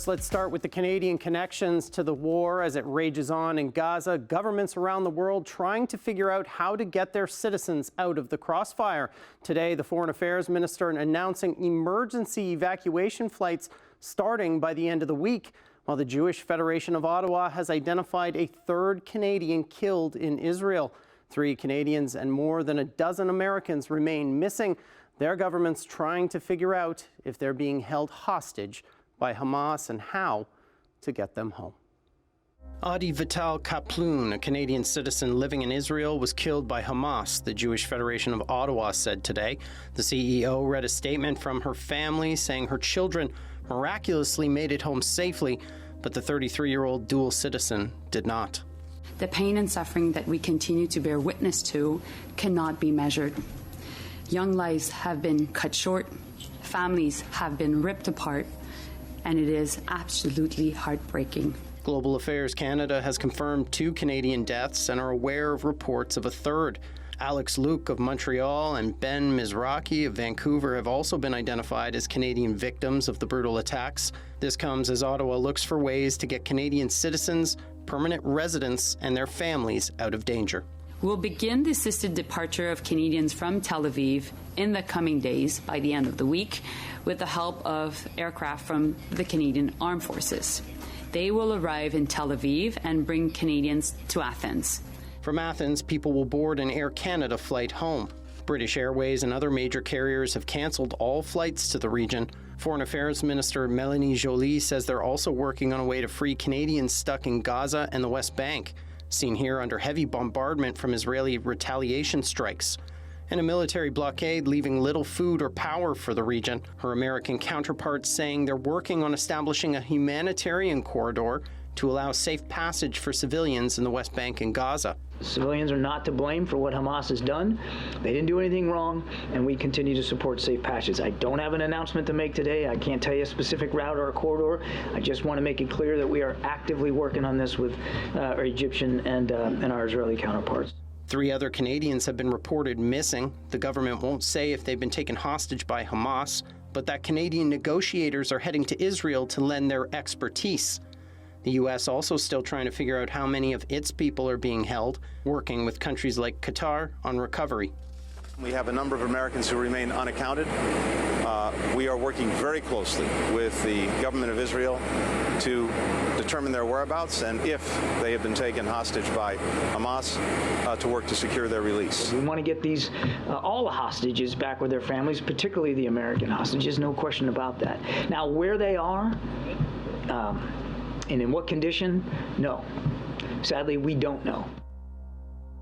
First, let's start with the Canadian connections to the war as it rages on in Gaza. Governments around the world trying to figure out how to get their citizens out of the crossfire. Today, the Foreign Affairs Minister announcing emergency evacuation flights starting by the end of the week, while the Jewish Federation of Ottawa has identified a third Canadian killed in Israel. 3 Canadians and more than a dozen Americans remain missing. Their government's trying to figure out if they're being held hostage by Hamas and how to get them home. Adi Vital Kaploun, a Canadian citizen living in Israel, was killed by Hamas, the Jewish Federation of Ottawa said today. The CEO read a statement from her family saying her children miraculously made it home safely, but the 33-year-old dual citizen did not. The pain and suffering that we continue to bear witness to cannot be measured. Young lives have been cut short, families have been ripped apart, and it is absolutely heartbreaking. Global Affairs Canada has confirmed 2 Canadian deaths and are aware of reports of a third. Alex Luke of Montreal and Ben Mizrachi of Vancouver have also been identified as Canadian victims of the brutal attacks. This comes as Ottawa looks for ways to get Canadian citizens, permanent residents, and their families out of danger. We'll begin the assisted departure of Canadians from Tel Aviv in the coming days by the end of the week with the help of aircraft from the Canadian Armed Forces. They will arrive in Tel Aviv and bring Canadians to Athens. From Athens, people will board an Air Canada flight home. British Airways and other major carriers have cancelled all flights to the region. Foreign Affairs Minister Mélanie Joly says they're also working on a way to free Canadians stuck in Gaza and the West Bank, seen here under heavy bombardment from Israeli retaliation strikes, and a military blockade leaving little food or power for the region. Her American counterparts saying they're working on establishing a humanitarian corridor to allow safe passage for civilians in the West Bank and Gaza. Civilians are not to blame for what Hamas has done. They didn't do anything wrong, and we continue to support safe passage. I don't have an announcement to make today. I can't tell you a specific route or a corridor. I just want to make it clear that we are actively working on this with our Egyptian and our Israeli counterparts. 3 other Canadians have been reported missing. The government won't say if they've been taken hostage by Hamas, but that Canadian negotiators are heading to Israel to lend their expertise. The U.S. also still trying to figure out how many of its people are being held, working with countries like Qatar on recovery. We have a number of Americans who remain unaccounted. We are working very closely with the government of Israel to determine their whereabouts and if they have been taken hostage by Hamas, to work to secure their release. We want to get these all the hostages back with their families, particularly the American hostages, no question about that. Now, where they are and in what condition, no. Sadly, we don't know.